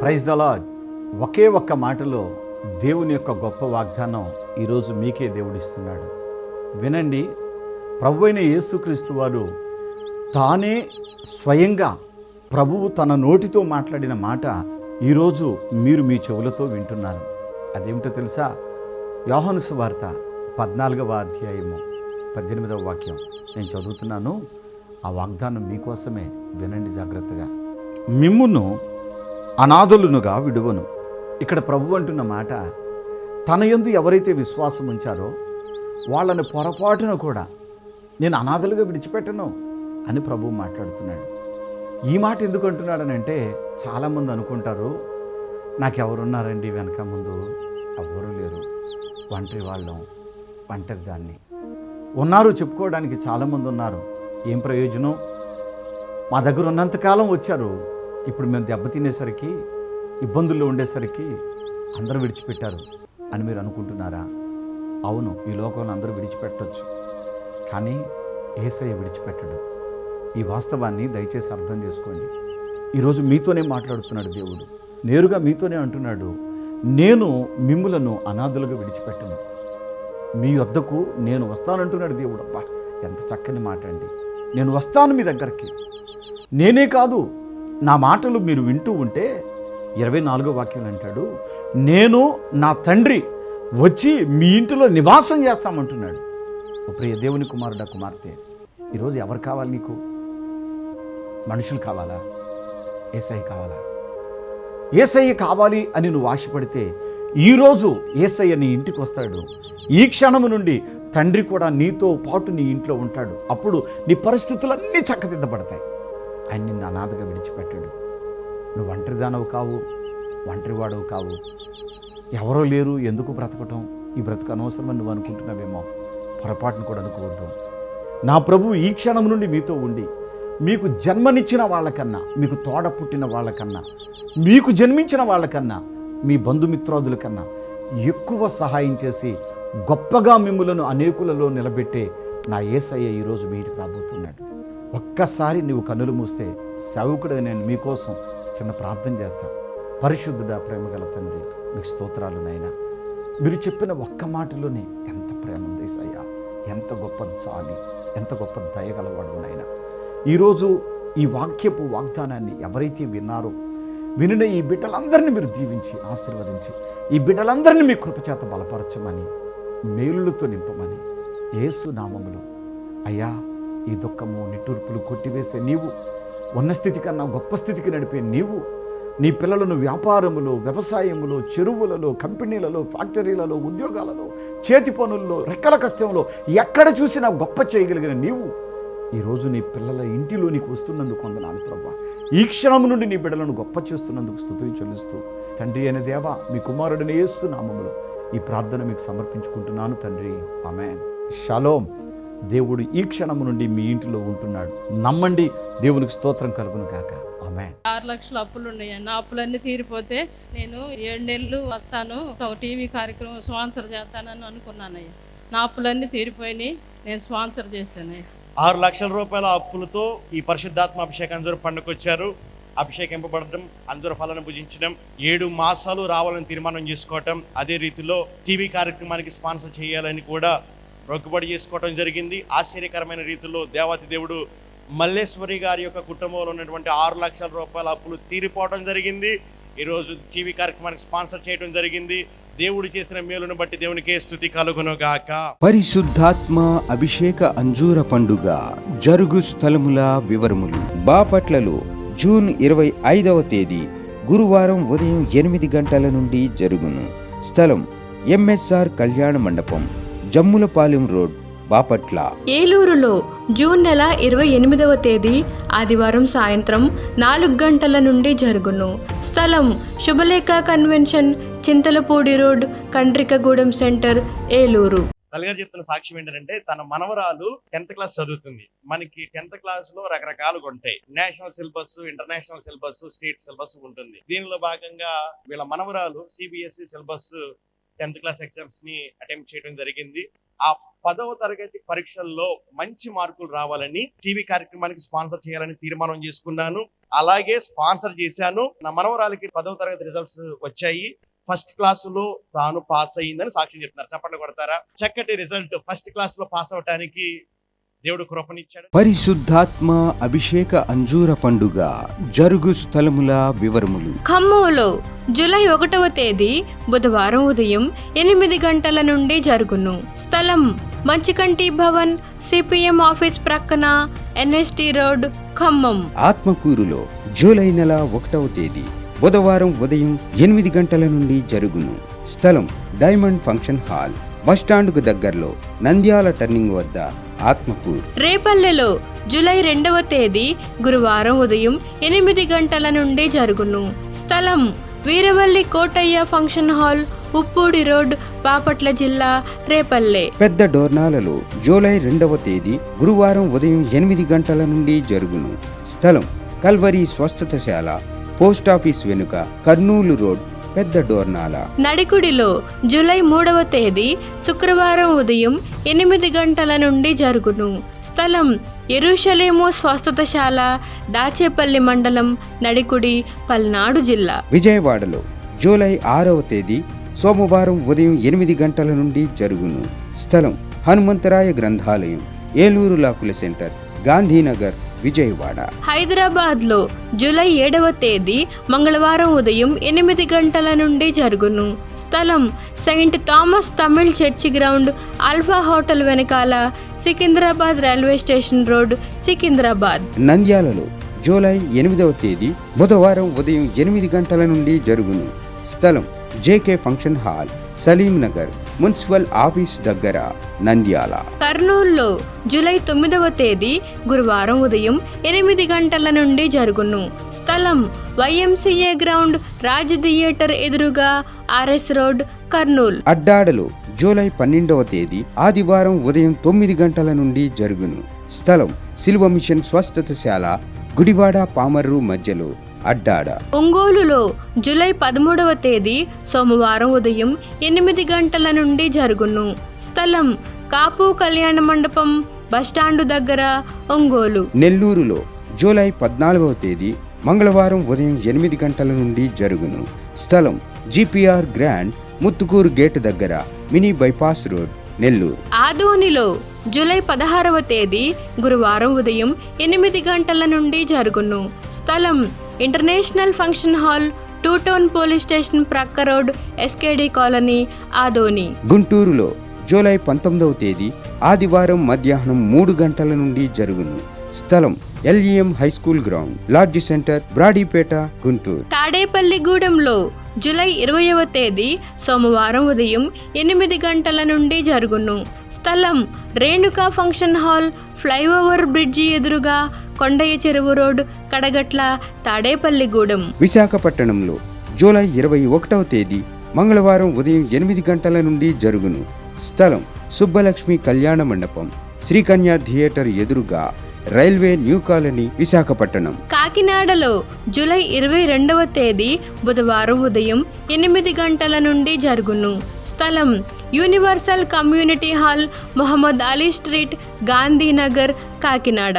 Praise the lord. ఒకే ఒక్క మాటలో దేవుని యొక్క గొప్ప వాగ్దానం ఈరోజు మీకే దేవుడిస్తున్నాడు. వినండి. ప్రభువైన యేసుక్రీస్తు వారు తానే స్వయంగా ప్రభువు తన నోటితో మాట్లాడిన మాట ఈరోజు మీరు మీ చెవులతో వింటున్నారు. అదేమిటో తెలుసా? యోహాను సువార్త 14వ అధ్యాయము 18వ వాక్యం నేను చదువుతున్నాను. ఆ వాగ్దానం మీకోసమే. వినండి జాగ్రత్తగా. మిమ్మును అనాథలునుగా విడువను. ఇక్కడ ప్రభు అంటున్న మాట, తన యందు ఎవరైతే విశ్వాసం ఉంచారో వాళ్ళని పొరపాటున కూడా నేను అనాథలుగా విడిచిపెట్టను అని ప్రభువు మాట్లాడుతున్నాడు. ఈ మాట ఎందుకు అంటున్నాడనంటే, చాలామంది అనుకుంటారు, నాకెవరున్నారండి వెనక ముందు? ఎవ్వరూ లేరు, ఒంటరి వాళ్ళం, ఒంటరి దాన్ని. ఉన్నారు, చెప్పుకోవడానికి చాలామంది ఉన్నారు. ఏం ప్రయోజనం? మా దగ్గర ఉన్నంతకాలం వచ్చారు, ఇప్పుడు మేము దెబ్బతినేసరికి, ఇబ్బందుల్లో ఉండేసరికి అందరూ విడిచిపెట్టారు అని మీరు అనుకుంటున్నారా? అవును, ఈ లోకంలో అందరూ విడిచిపెట్టవచ్చు, కానీ యేసయ్య విడిచిపెట్టడు. ఈ వాస్తవాన్ని దయచేసి అర్థం చేసుకోండి. ఈరోజు మీతోనే మాట్లాడుతున్నాడు దేవుడు. నేరుగా మీతోనే అంటున్నాడు, నేను మిమ్ములను అనాథలుగా విడిచిపెట్టను, మీ వద్దకు నేను వస్తానంటున్నాడు దేవుడు. అబ్బా, ఎంత చక్కని మాట అండి. నేను వస్తాను మీ దగ్గరికి. నేనే కాదు, నా మాటలు మీరు వింటూ ఉంటే 24వ వాక్యం అంటాడు, నేను నా తండ్రి వచ్చి మీ ఇంటిలో నివాసం చేస్తామంటున్నాడు. ఓ ప్రియ దేవుని కుమారుడా, కుమార్తె, ఈరోజు ఎవరు కావాలి నీకు? మనుషులు కావాలా? యేసయ్య కావాలా? యేసయ్య కావాలి అని నువ్వు ఆశపడితే ఈరోజు యేసయ్య నీ ఇంటికి వస్తాడు. ఈ క్షణము నుండి తండ్రి కూడా నీతో పాటు నీ ఇంట్లో ఉంటాడు. అప్పుడు నీ పరిస్థితులన్నీ చక్కదిద్దబడతాయి. ఆయన నిన్ను అనాథగా విడిచిపెట్టాడు. నువ్వు ఒంటరిదానవు కావు, ఒంటరివాడవు కావు. ఎవరో లేరు, ఎందుకు బ్రతకటం? ఈ బ్రతుకు అనవసరమని నువ్వు అనుకుంటున్నావేమో. పొరపాటును కూడా అనుకోవద్దు. నా ప్రభువు ఈ క్షణం నుండి మీతో ఉండి మీకు జన్మనిచ్చిన వాళ్ళకన్నా, మీకు తోడ పుట్టిన వాళ్ళకన్నా, మీకు జన్మించిన వాళ్ళకన్నా, మీ బంధుమిత్రాదుల కన్నా ఎక్కువ సహాయం చేసి గొప్పగా మిమ్ములను అనేకులలో నిలబెట్టే నా యేసయ్య ఈరోజు మీరు రాబోతున్నాడు. ఒక్కసారి నువ్వు కన్నులు మూస్తే, సేవకుడు నేను మీకోసం చిన్న ప్రార్థన చేస్తాను. పరిశుద్ధుడా, ప్రేమగల తండ్రి, మీకు స్తోత్రాలు నాయనా. మీరు చెప్పిన ఒక్క మాటలోనే ఎంత ప్రేమ ఉంది యేసయ్యా, ఎంత గొప్ప జాలి, ఎంత గొప్ప దయగలవాడు నాయనా. ఈరోజు ఈ వాక్యపు వాగ్దానాన్ని ఎవరైతే విన్నారో, వినిన ఈ బిడ్డలందరినీ మీరు దీవించి ఆశీర్వదించి, ఈ బిడ్డలందరినీ మీ కృపచేత బలపరచమని, మేలులతో నింపమని యేసు నామములో అయ్యా, ఈ దుఃఖము నిట్టూర్పులు కొట్టివేసే నీవు, ఉన్న స్థితి కన్నా గొప్ప స్థితికి నడిపే నీవు, నీ పిల్లలను వ్యాపారములో, వ్యవసాయములో, చెరువులలో, కంపెనీలలో, ఫ్యాక్టరీలలో, ఉద్యోగాలలో, చేతి పనుల్లో, రెక్కల కష్టంలో ఎక్కడ చూసినా గొప్ప చేయగలిగిన నీవు ఈరోజు నీ పిల్లల ఇంటిలో నీకు వస్తున్నందుకు వందనాలు ప్రభువా. ఈ క్షణం నుండి నీ బిడ్డలను గొప్ప చేస్తున్నందుకు స్తుతులు చెల్లిస్తూ, తండ్రి అయిన దేవా, మీ కుమారుడిని యేసు నామములో ఈ ప్రార్థన మీకు సమర్పించుకుంటున్నాను తండ్రి. ఆమేన్. షలోం. దేవుడు ఈ క్షణం నుండి మీ ఇంటిలో ఉంటున్నాడు. నమ్మండి. దేవునికి స్తోత్రం కలుగును గాక. ఆమేన్. 6 లక్షల అప్పులు ఉన్నాయి. నా అప్పులన్నీ తీరిపోతే నేను 7 నెలలు వస్తాను, ఒక టీవీ కార్యక్రమం స్పాన్సర్ చేస్తానని అనుకున్నానయ్యా. నా అప్పులన్నీ తీరిపోయినాయి, నేను స్పాన్సర్ చేశాను. 6 లక్షల రూపాయల అప్పులతో ఈ పరిశుద్ధాత్మ అభిషేకం అంజూర పండుకొచ్చారు. అభిషేకింపబడటం, అంజూర ఫలాన్ని భుజించడం, 7 మాసాలు రావాలని తీర్మానం చేసుకోవటం, అదే రీతిలో టీవీ కార్యక్రమానికి స్పాన్సర్ చేయాలని కూడా మొక్కుబడి చేసుకోవటం జరిగింది. ఆశ్చర్యకరమైన రీతిలో దేవాతి దేవుడు మల్లేశ్వరి గారి యొక్క కుటుంబంలో ఉన్నటువంటి 6 లక్షల రూపాయల అప్పులు తీరిపోవడం జరిగింది. ఈరోజు టీవీ కార్యక్రమానికి స్పాన్సర్ చేయడం జరిగింది. దేవుడు చేసిన మేలును బట్టి దేవునికే స్తుతి కలుగును గాక. పరిశుద్ధాత్మ అభిషేక అంజూర పండుగ జరుగు స్థలముల వివరములు. బాపట్లలో జూన్ 25వ తేదీ గురువారం ఉదయం 8 గంటల నుండి జరుగును. స్థలం ఎంఎస్ఆర్ కళ్యాణ మండపం, జమ్ములపాలెం రోడ్, బాపట్ల. ఏలూరులో జూన్ నెల 28వ తేదీ ఆదివారం సాయంత్రం 4 గంటల నుండి జరుగును. స్థలం Shubhalekha convention, Chintalapudi road, Kandrikagudem centre, Eluru. తల్లిగారు చెప్తున్న సాక్ష్యం ఏంటంటే, తన మనవరాలు 10th క్లాస్ చదువుతుంది. మనకి 10th క్లాస్ లో రకరకాలుగా ఉంటాయి. National syllabus, international syllabus, state syllabus ఉంటుంది. దీనిలో భాగంగా వీళ్ళ మనవరాలు CBSE syllabus 10th class exams ని అటెంప్ట్ చేయడం జరిగింది. ఆ 10వ తరగతి పరీక్షల్లో మంచి మార్కులు రావాలని టీవీ కార్యక్రమానికి స్పాన్సర్ చేయాలని తీర్మానం చేసుకున్నాను. అలాగే స్పాన్సర్ చేశాను. నా మనవరాలకి 10వ తరగతి రిజల్ట్స్ వచ్చాయి. ఫస్ట్ క్లాస్ లో తాను పాస్ అయ్యిందని సాక్ష్యం చెప్తున్నారు. చప్పట్లు కొడతారా? చక్కటి రిజల్ట్, ఫస్ట్ క్లాస్ లో పాస్ అవటానికి దేవుడు కృపనిచ్చాడు. పరిశుద్ధాత్మ అభిషేక అంజూర పండుగ జరుగు స్థలముల వివరములు. ఖమ్మంలో జూలై 1వ తేదీ బుధవారం ఉదయం 8 గంటల నుండి జరుగును. స్థలం మంచికంటి భవన్, సిపిఎం ఆఫీస్ ప్రక్కన, ఎన్ఎస్టి రోడ్, ఖమ్మం. ఆత్మకూరులో జూలై నెల 1వ తేదీ బుధవారం ఉదయం 8 గంటల నుండి జరుగును. స్థలం డైమండ్ ఫంక్షన్ హాల్, బస్టాండ్కు దగ్గరలో, నంద్యాల టర్నింగ్ వద్ద, ఆత్మకూరు. రేపల్లెలో జూలై 2వ తేదీ గురువారం ఉదయం 8 గంటల నుండి జరుగును. స్థలం Veeravalli Kotaiah function hall, Uppudi road, Bapatla జిల్లా, రేపల్లె. పెద్ద డోర్నాలలో జూలై 2వ తేదీ గురువారం ఉదయం 8 గంటల నుండి జరుగును. స్థలం కల్వరి స్వస్థతశాల, పోస్టాఫీస్ వెనుక, కర్నూలు రోడ్, పెద్ద డోర్నాల. నడికుడిలో జూలై 3వ తేదీ శుక్రవారం ఉదయం 8 గంటల నుండి జరుగును. స్థలం యెరూషలేము స్వస్థతశాల, దాచేపల్లి మండలం, నడికుడి, పల్నాడు జిల్లా. విజయవాడలో జూలై 6వ తేదీ సోమవారం ఉదయం 8 గంటల నుండి జరుగును. స్థలం హనుమంతరాయ గ్రంథాలయం, ఏలూరు లాకుల సెంటర్, గాంధీనగర్, విజయవాడ. హైదరాబాద్లో జూలై 7వ తేదీ మంగళవారం ఉదయం 8 గంటల నుండి జరుగును. స్థలం saint Thomas Tamil church ground, alpha hotel వెనకాల, Secunderabad railway station road, Secunderabad. నంద్యాలలో జూలై 8వ తేదీ బుధవారం ఉదయం 8 గంటల నుండి జరుగును. స్థలం JK function hall, Salim Nagar, municipal office దగ్గర, నంద్యాల. కర్నూలులో జూలై 9వ తేదీ గురువారం ఉదయం 8 గంటల నుండి జరుగును. స్థలం వైఎంసీఏ గ్రౌండ్, రాజ్ థియేటర్ ఎదురుగా, ఆర్ఎస్ రోడ్, కర్నూలు. అడ్డాడలో జూలై 12వ తేదీ ఆదివారం ఉదయం 9 గంటల నుండి జరుగును. స్థలం సిల్వ మిషన్ స్వస్థతశాల, గుడివాడ పామర్రు మధ్యలో, అడ్డాడ. ఒంగోలులో జూలై 13వ తేదీ సోమవారం ఉదయం 8 గంటల నుండి జరుగును. స్థలం కాపు కళ్యాణ మండపం, బస్టాండు దగ్గర, ఒంగోలు. నెల్లూరులో జూలై 14వ తేదీ మంగళవారం ఉదయం 8 గంటల నుండి జరుగును. స్థలం జిపిఆర్ గ్రాండ్, ముత్తుకూరు గేటు దగ్గర, మినీ బైపాస్ రోడ్, నెల్లూరు. ఆదోనిలో జూలై 16వ తేదీ గురువారం ఉదయం 8 గంటల నుండి జరుగును. స్థలం international function hall, 2 town police station ప్రక్క రోడ్, ఎస్కేడి కాలనీ, ఆదోని. గుంటూరులో జూలై 19వ తేదీ ఆదివారం మధ్యాహ్నం 3 గంటల నుండి జరుగును. స్థలం LEM high school ground, lodge centre, Brodipet, Guntur. తాడేపల్లిగూడెంలో జూలై 20వ తేదీ సోమవారం ఉదయం 8 గంటల నుండి జరుగును. స్థలం Renuka function hall, flyover bridge ఎదురుగా, కొండయ్య చెరువు రోడ్, కడగట్ల, తాడేపల్లిగూడెం. విశాఖపట్నంలో జూలై 21వ తేదీ మంగళవారం ఉదయం 8 గంటల నుండి జరుగును. స్థలం సుబ్బలక్ష్మి కళ్యాణ మండపం, శ్రీకన్య థియేటర్ ఎదురుగా, రైల్వే న్యూ కాలనీ, విశాఖపట్నం. కాకినాడలో జూలై 22వ తేదీ బుధవారం ఉదయం 8 గంటల నుండి జరుగును. స్థలం universal community hall, Mohammed Ali street, Gandhinagar, Kakinada.